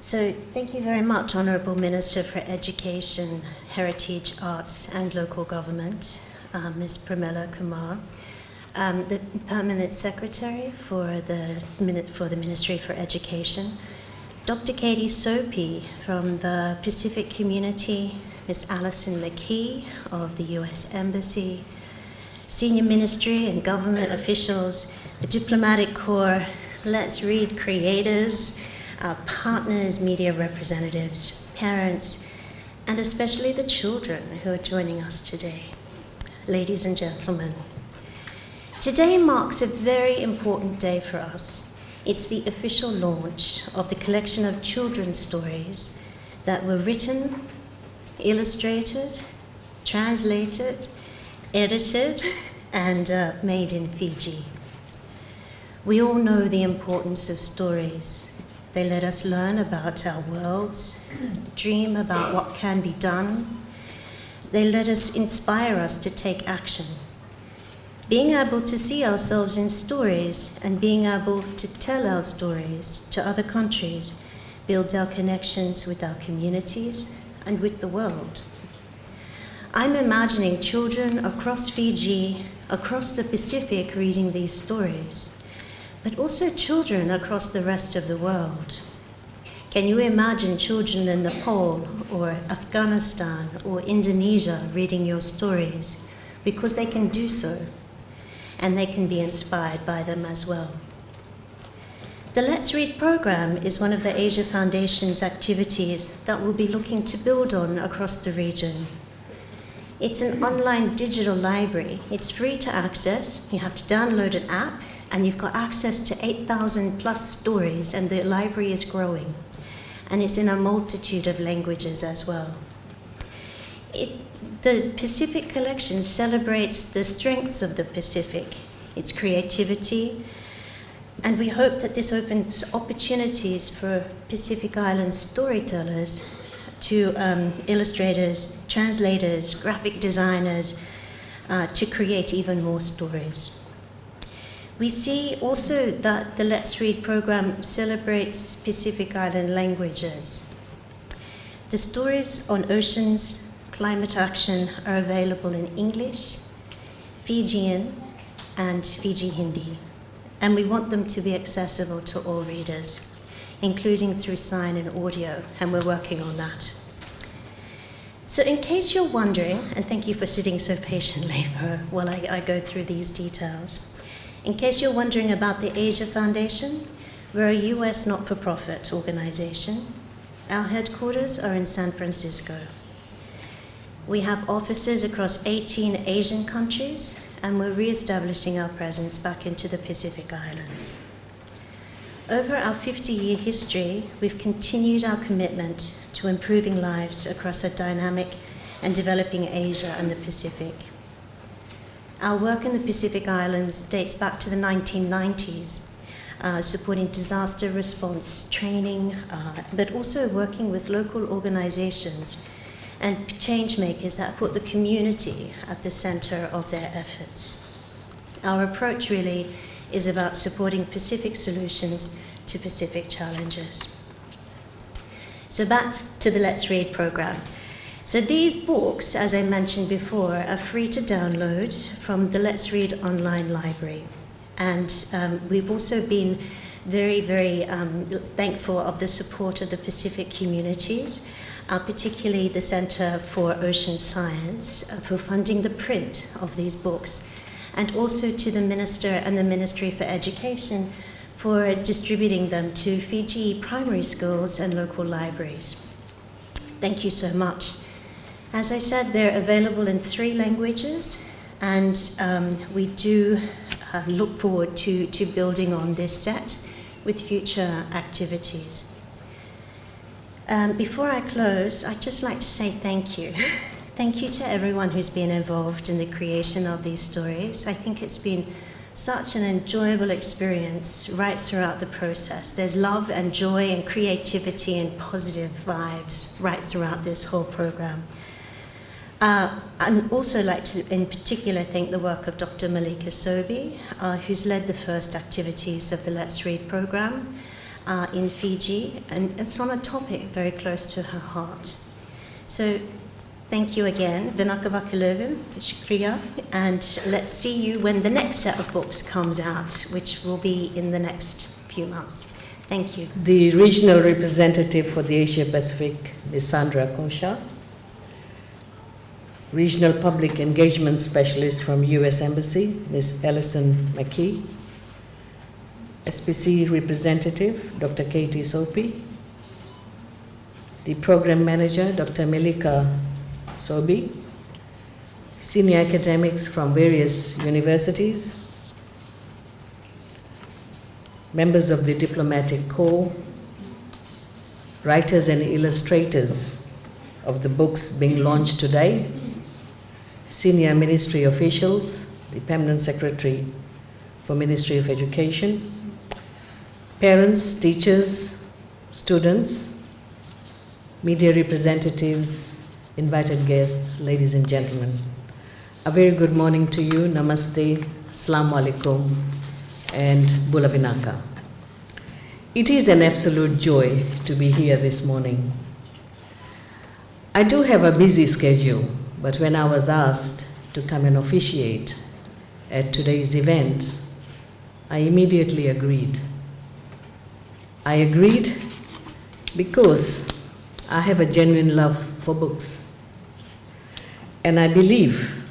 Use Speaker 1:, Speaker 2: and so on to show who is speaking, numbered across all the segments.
Speaker 1: So thank you very much, Honourable Minister for Education, Heritage, Arts and Local Government, Ms. Premila Kumar, the Permanent Secretary for the Ministry for Education, Dr. Katie Soapy from the Pacific Community, Ms. Alison McKee of the US Embassy, senior ministry and government officials, the diplomatic corps, Let's Read creators, our partners, media representatives, parents, and especially the children who are joining us today. Ladies and gentlemen, today marks a very important day for us. It's the official launch of the collection of children's stories that were written, illustrated, translated, edited, and made in Fiji. We all know the importance of stories. They let us learn about our worlds, dream about what can be done. They let us inspire us to take action. Being able to see ourselves in stories and being able to tell our stories to other countries builds our connections with our communities and with the world. I'm imagining children across Fiji, across the Pacific reading these stories, but also children across the rest of the world. Can you imagine children in Nepal or Afghanistan or Indonesia reading your stories? Because they can do so, and they can be inspired by them as well. The Let's Read program is one of the Asia Foundation's activities that we'll be looking to build on across the region. It's an online digital library. It's free to access. You have to download an app, and you've got access to 8,000 plus stories, and the library is growing. And it's in a multitude of languages as well. The Pacific Collection celebrates the strengths of the Pacific, its creativity, and we hope that this opens opportunities for Pacific Island storytellers, to illustrators, translators, graphic designers, to create even more stories. We see also that the Let's Read program celebrates Pacific Island languages. The stories on oceans, climate action are available in English, Fijian, and Fiji Hindi, and we want them to be accessible to all readers, including through sign and audio, and we're working on that. So in case you're wondering, and thank you for sitting so patiently while I go through these details, in case you're wondering about the Asia Foundation, we're a US not-for-profit organization. Our headquarters are in San Francisco. We have offices across 18 Asian countries, and we're re-establishing our presence back into the Pacific Islands. Over our 50-year history, we've continued our commitment to improving lives across a dynamic and developing Asia and the Pacific. Our work in the Pacific Islands dates back to the 1990s, supporting disaster response training, but also working with local organizations and change makers that put the community at the center of their efforts. Our approach really is about supporting Pacific solutions to Pacific challenges. So back to the Let's Read program. So these books, as I mentioned before, are free to download from the Let's Read online library. And we've also been very, very thankful of the support of the Pacific communities, particularly the Center for Ocean Science, for funding the print of these books, and also to the Minister and the Ministry for Education for distributing them to Fiji primary schools and local libraries. Thank you so much. As I said, they're available in 3 languages, and we do look forward to building on this set with future activities. Before I close, I'd just like to say thank you. Thank you to everyone who's been involved in the creation of these stories. I think it's been such an enjoyable experience right throughout the process. There's love and joy and creativity and positive vibes right throughout this whole program. I'd also like to, in particular, thank the work of Dr. Malika Sobi, who's led the first activities of the Let's Read program, in Fiji, and it's on a topic very close to her heart. So thank you again, Vinaka Vakilovu, Shukriya, and let's see you when the next set of books comes out, which will be in the next few months. Thank you.
Speaker 2: The regional representative for the Asia Pacific, Ms. Sandra Kosha. Regional Public Engagement Specialist from U.S. Embassy, Ms. Ellison McKee. SPC Representative, Dr. Katie Sopi. The Program Manager, Dr. Melika Sobi. Senior academics from various universities. Members of the Diplomatic Corps. Writers and illustrators of the books being launched today. Senior ministry officials, the Permanent Secretary for Ministry of Education, parents, teachers, students, media representatives, invited guests, ladies and gentlemen. A very good morning to you. Namaste, Assalamu alaikum, and Bula Vinaka. It is an absolute joy to be here this morning. I do have a busy schedule, but when I was asked to come and officiate at today's event, I immediately agreed. I agreed because I have a genuine love for books. And I believe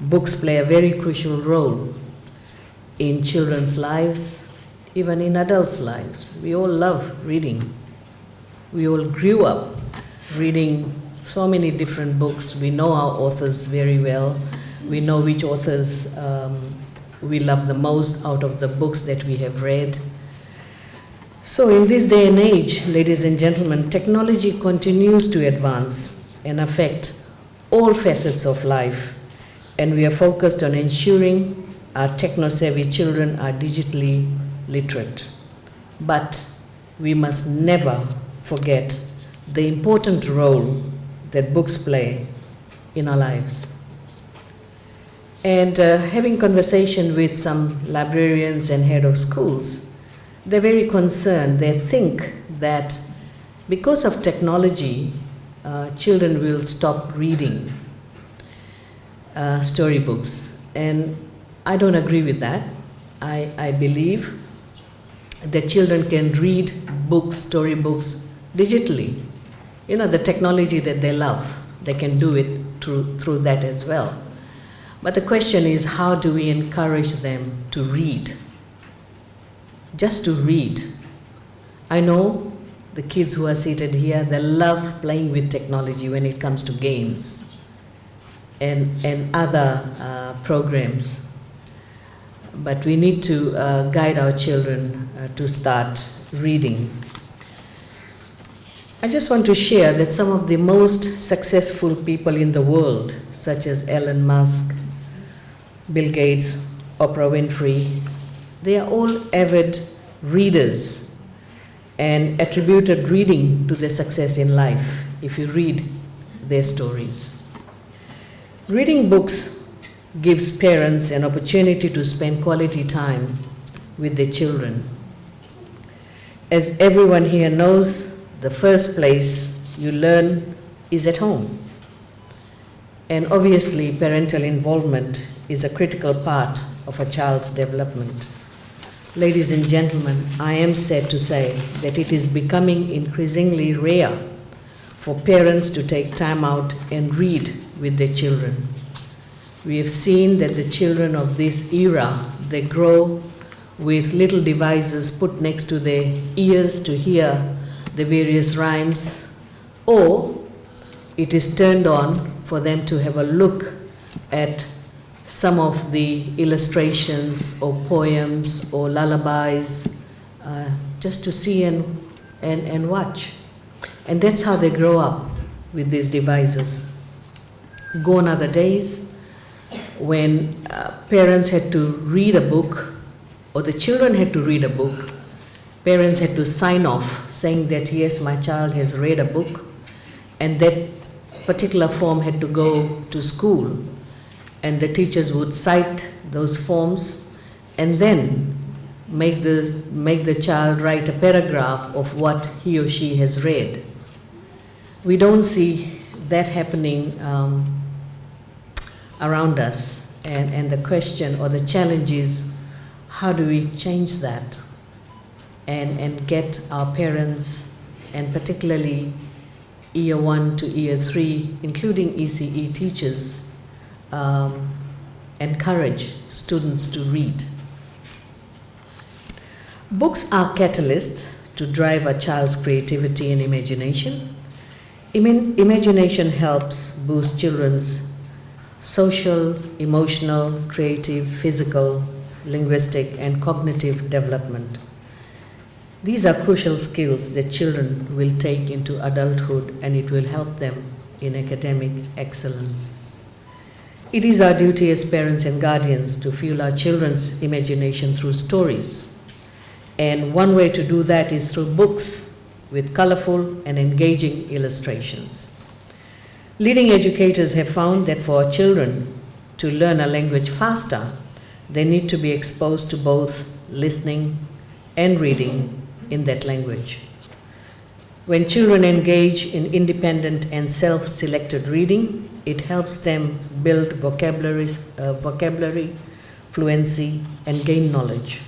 Speaker 2: books play a very crucial role in children's lives, even in adults' lives. We all love reading. We all grew up reading so many different books. We know our authors very well. We know which authors we love the most out of the books that we have read. So in this day and age, ladies and gentlemen, technology continues to advance and affect all facets of life. And we are focused on ensuring our techno-savvy children are digitally literate. But we must never forget the important role that books play in our lives. And having conversation with some librarians and head of schools, they're very concerned. They think that because of technology, children will stop reading storybooks. And I don't agree with that. I believe that children can read books, storybooks, digitally. You know, the technology that they love, they can do it through that as well. But the question is, how do we encourage them to read? Just to read. I know the kids who are seated here, they love playing with technology when it comes to games and other programs. But we need to guide our children to start reading. I just want to share that some of the most successful people in the world, such as Elon Musk, Bill Gates, Oprah Winfrey, they are all avid readers and attributed reading to their success in life, if you read their stories. Reading books gives parents an opportunity to spend quality time with their children. As everyone here knows, the first place you learn is at home. And obviously, parental involvement is a critical part of a child's development. Ladies and gentlemen, I am sad to say that it is becoming increasingly rare for parents to take time out and read with their children. We have seen that the children of this era, they grow with little devices put next to their ears to hear the various rhymes, or it is turned on for them to have a look at some of the illustrations or poems or lullabies, just to see and watch. And that's how they grow up, with these devices. Gone are the days when parents had to read a book, or the children had to read a book. Parents had to sign off saying that, yes, my child has read a book, and that particular form had to go to school. And the teachers would cite those forms, and then make the child write a paragraph of what he or she has read. We don't see that happening around us, and the question or the challenge is, how do we change that and get our parents, and particularly year 1 to year 3, including ECE teachers, encourage students to read. Books are catalysts to drive a child's creativity and imagination. Imagination helps boost children's social, emotional, creative, physical, linguistic, and cognitive development. These are crucial skills that children will take into adulthood, and it will help them in academic excellence. It is our duty as parents and guardians to fuel our children's imagination through stories. And one way to do that is through books with colorful and engaging illustrations. Leading educators have found that for children to learn a language faster, they need to be exposed to both listening and reading in that language. When children engage in independent and self-selected reading, it helps them build vocabulary, fluency, and gain knowledge.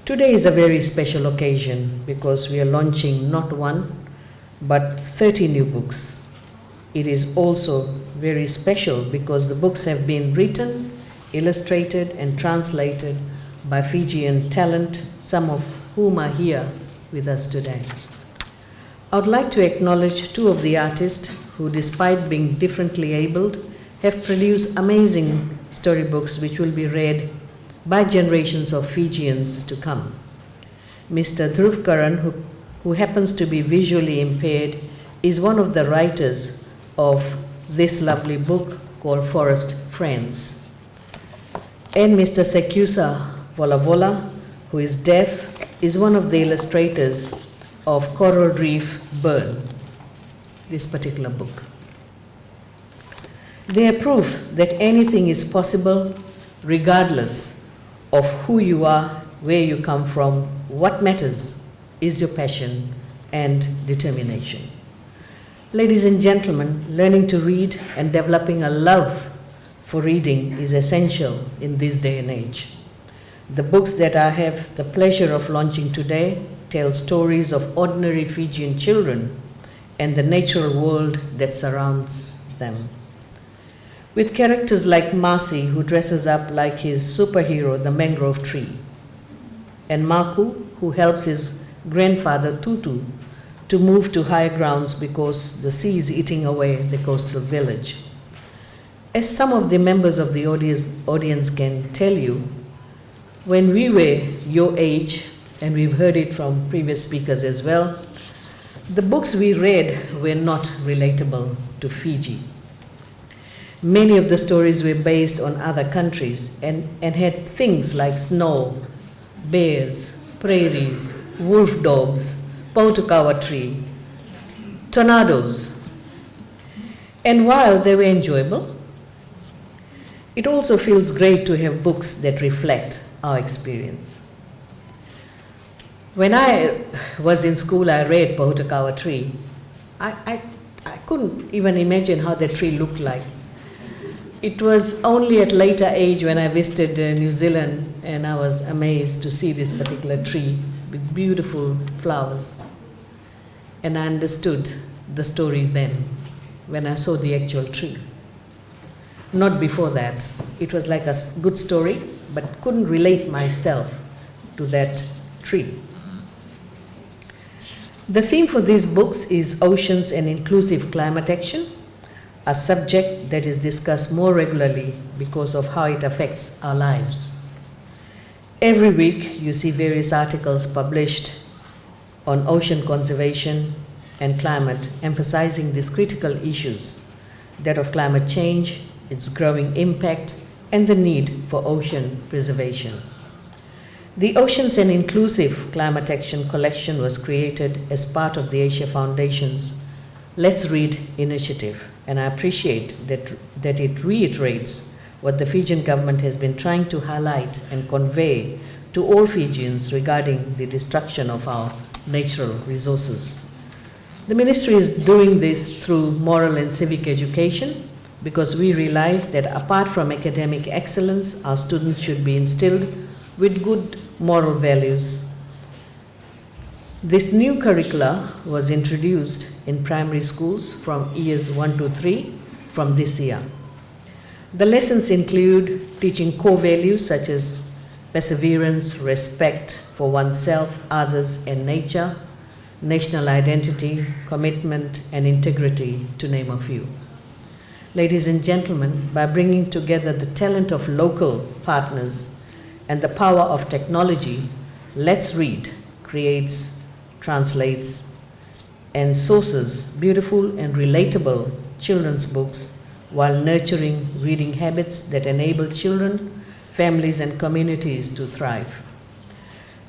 Speaker 2: Today is a very special occasion because we are launching not 1, but 30 new books. It is also very special because the books have been written, illustrated, and translated by Fijian talent, some of whom are here with us today. I would like to acknowledge 2 of the artists who, despite being differently abled, have produced amazing storybooks which will be read by generations of Fijians to come. Mr. Dhruv Karan, who happens to be visually impaired, is one of the writers of this lovely book called Forest Friends. And Mr. Sekusa Volavola, who is deaf, is one of the illustrators of Coral Reef Burn, this particular book. They are proof that anything is possible regardless of who you are, where you come from. What matters is your passion and determination. Ladies and gentlemen, learning to read and developing a love for reading is essential in this day and age. The books that I have the pleasure of launching today tell stories of ordinary Fijian children and the natural world that surrounds them. With characters like Masi, who dresses up like his superhero, the mangrove tree, and Maku, who helps his grandfather Tutu to move to higher grounds because the sea is eating away the coastal village. As some of the members of the audience can tell you, when we were your age, and we've heard it from previous speakers as well, the books we read were not relatable to Fiji. Many of the stories were based on other countries and had things like snow, bears, prairies, wolf dogs, Pautukawa tree, tornadoes. And while they were enjoyable, it also feels great to have books that reflect our experience. When I was in school, I read Pautukawa tree. I couldn't even imagine how the tree looked like. It was only at later age when I visited New Zealand and I was amazed to see this particular tree with beautiful flowers. And I understood the story then when I saw the actual tree. Not before that. It was like a good story, but couldn't relate myself to that tree. The theme for these books is Oceans and Inclusive Climate Action, a subject that is discussed more regularly because of how it affects our lives. Every week you see various articles published on ocean conservation and climate, emphasizing these critical issues, that of climate change, its growing impact, and the need for ocean preservation. The Oceans and Inclusive Climate Action collection was created as part of the Asia Foundation's Let's Read initiative, and I appreciate that it reiterates what the Fijian government has been trying to highlight and convey to all Fijians regarding the destruction of our natural resources. The ministry is doing this through moral and civic education because we realize that apart from academic excellence, our students should be instilled with good moral values. This new curricula was introduced in primary schools from years 1 to 3 from this year. The lessons include teaching core values such as perseverance, respect for oneself, others, and nature, national identity, commitment, and integrity, to name a few. Ladies and gentlemen, by bringing together the talent of local partners and the power of technology, Let's Read creates, translates, and sources beautiful and relatable children's books while nurturing reading habits that enable children, families, and communities to thrive.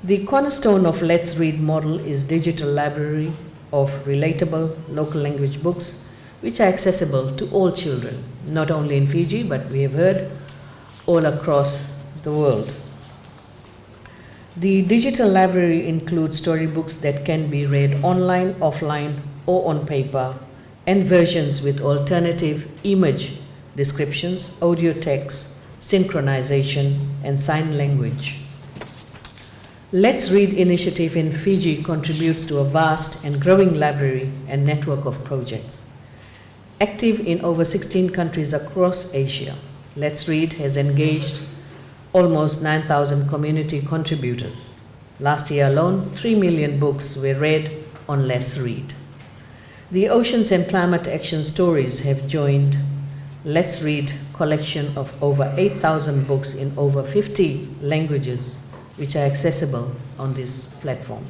Speaker 2: The cornerstone of Let's Read model is digital library of relatable local language books which are accessible to all children, not only in Fiji, but we have heard all across the world. The digital library includes storybooks that can be read online, offline, or on paper, and versions with alternative image descriptions, audio text, synchronization, and sign language. Let's Read initiative in Fiji contributes to a vast and growing library and network of projects. Active in over 16 countries across Asia, Let's Read has engaged almost 9,000 community contributors. Last year alone, 3 million books were read on Let's Read. The Oceans and Climate Action Stories have joined Let's Read collection of over 8,000 books in over 50 languages, which are accessible on this platform.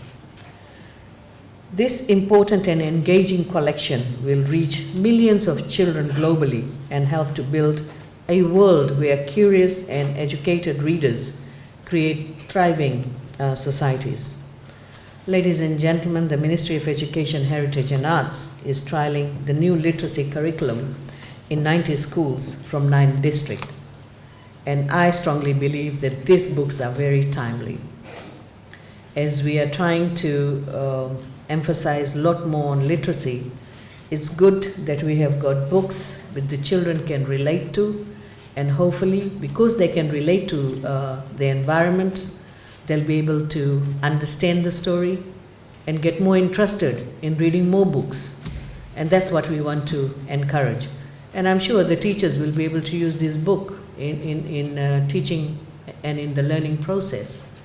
Speaker 2: This important and engaging collection will reach millions of children globally and help to build a world where curious and educated readers create thriving societies. Ladies and gentlemen, the Ministry of Education, Heritage and Arts is trialing the new literacy curriculum in 90 schools from 9 districts. And I strongly believe that these books are very timely. As we are trying to emphasize a lot more on literacy, it's good that we have got books that the children can relate to, and hopefully, because they can relate to the environment, they'll be able to understand the story and get more interested in reading more books. And that's what we want to encourage. And I'm sure the teachers will be able to use this book in teaching and in the learning process.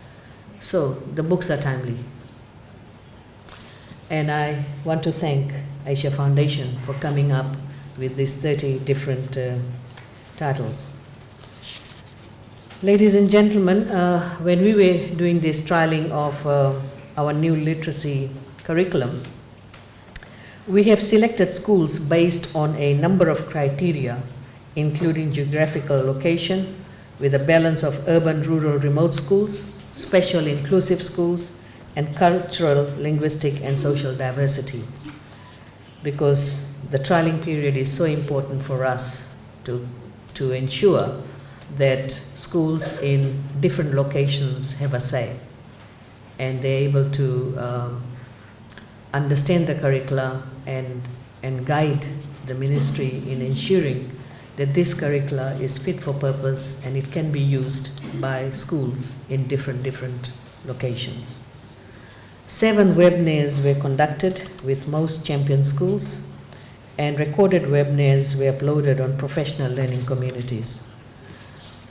Speaker 2: So the books are timely. And I want to thank Asia Foundation for coming up with these 30 different titles. Ladies and gentlemen, when we were doing this trialing of our new literacy curriculum, we have selected schools based on a number of criteria, including geographical location, with a balance of urban, rural, remote schools, special inclusive schools, and cultural, linguistic, and social diversity. Because the trialing period is so important for us to ensure that schools in different locations have a say and they're able to understand the curricula and guide the ministry in ensuring that this curricula is fit for purpose and it can be used by schools in different locations. 7 webinars were conducted with most champion schools, and recorded webinars were uploaded on professional learning communities.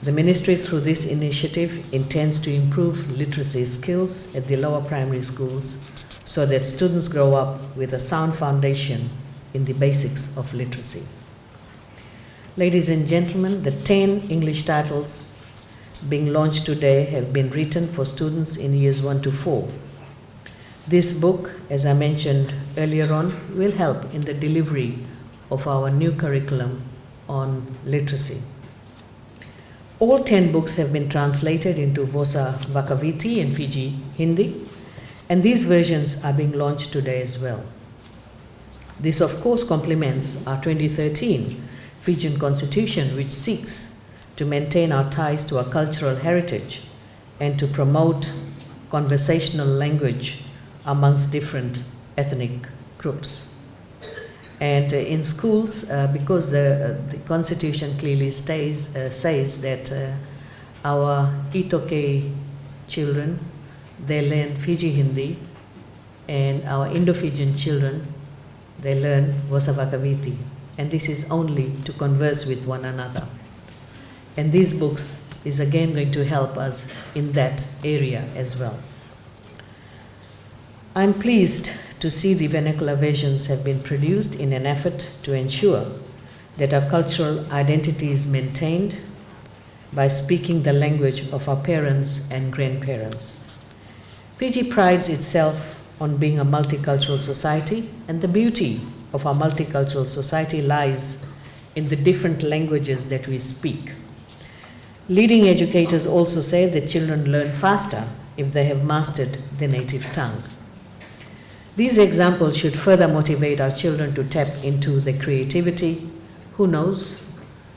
Speaker 2: The ministry, through this initiative, intends to improve literacy skills at the lower primary schools so that students grow up with a sound foundation in the basics of literacy. Ladies and gentlemen, the 10 English titles being launched today have been written for students in years 1 to 4. This book, as I mentioned earlier on, will help in the delivery of our new curriculum on literacy. All 10 books have been translated into Vosa Vakaviti and Fiji Hindi, and these versions are being launched today as well. This, of course, complements our 2013 Fijian Constitution, which seeks to maintain our ties to our cultural heritage and to promote conversational language amongst different ethnic groups. And in schools, because the Constitution clearly says that our Itoke children, they learn Fiji Hindi, and our Indo-Fijian children, they learn Vosavakaviti. And this is only to converse with one another. And these books is again going to help us in that area as well. I'm pleased to see the vernacular versions have been produced in an effort to ensure that our cultural identity is maintained by speaking the language of our parents and grandparents. Fiji prides itself on being a multicultural society, and the beauty of our multicultural society lies in the different languages that we speak. Leading educators also say that children learn faster if they have mastered their native tongue. These examples should further motivate our children to tap into their creativity. Who knows?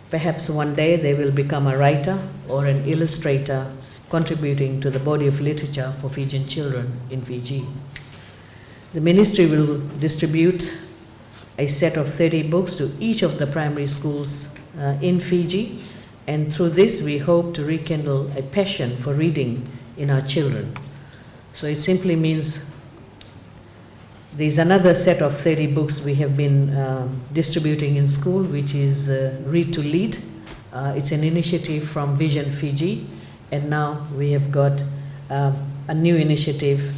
Speaker 2: Perhaps one day they will become a writer or an illustrator contributing to the body of literature for Fijian children in Fiji. The ministry will distribute a set of 30 books to each of the primary schools in Fiji, and through this we hope to rekindle a passion for reading in our children. So it simply means there's another set of 30 books we have been distributing in school, which is Read to Lead. It's an initiative from Vision Fiji, and now we have got a new initiative,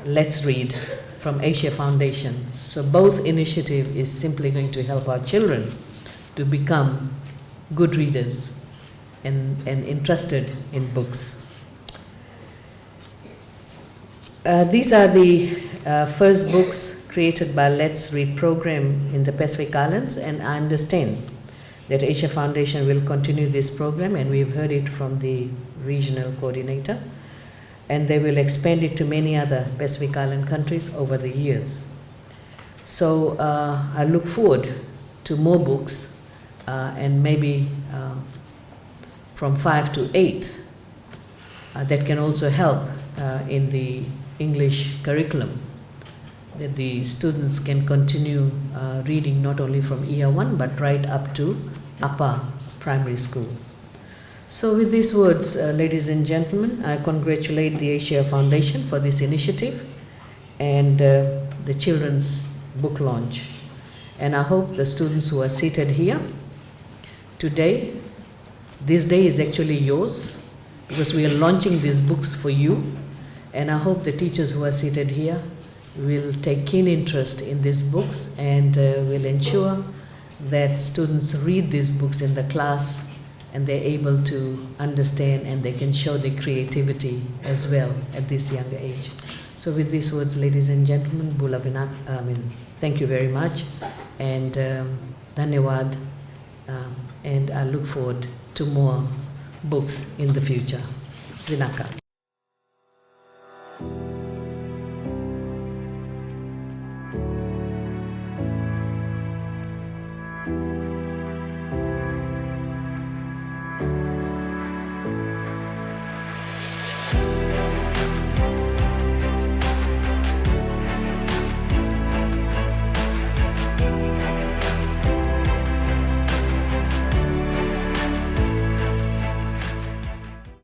Speaker 2: Let's Read, from Asia Foundation. So both initiative is simply going to help our children to become good readers and interested in books. These are the first books created by Let's Read program in the Pacific Islands, and I understand that Asia Foundation will continue this program, and we've heard it from the regional coordinator, and they will expand it to many other Pacific Island countries over the years. So I look forward to more books, and maybe from 5 to 8 that can also help in the English curriculum, that the students can continue reading not only from year 1 but right up to upper primary school. So with these words, ladies and gentlemen, I congratulate the Asia Foundation for this initiative and the children's book launch. And I hope the students who are seated here today, this day is actually yours, because we are launching these books for you. And I hope the teachers who are seated here will take keen interest in these books and will ensure that students read these books in the class and they're able to understand and they can show their creativity as well at this younger age. So with these words, ladies and gentlemen, thank you very much, and dhanyawad, and I look forward to more books in the future. Vinaka.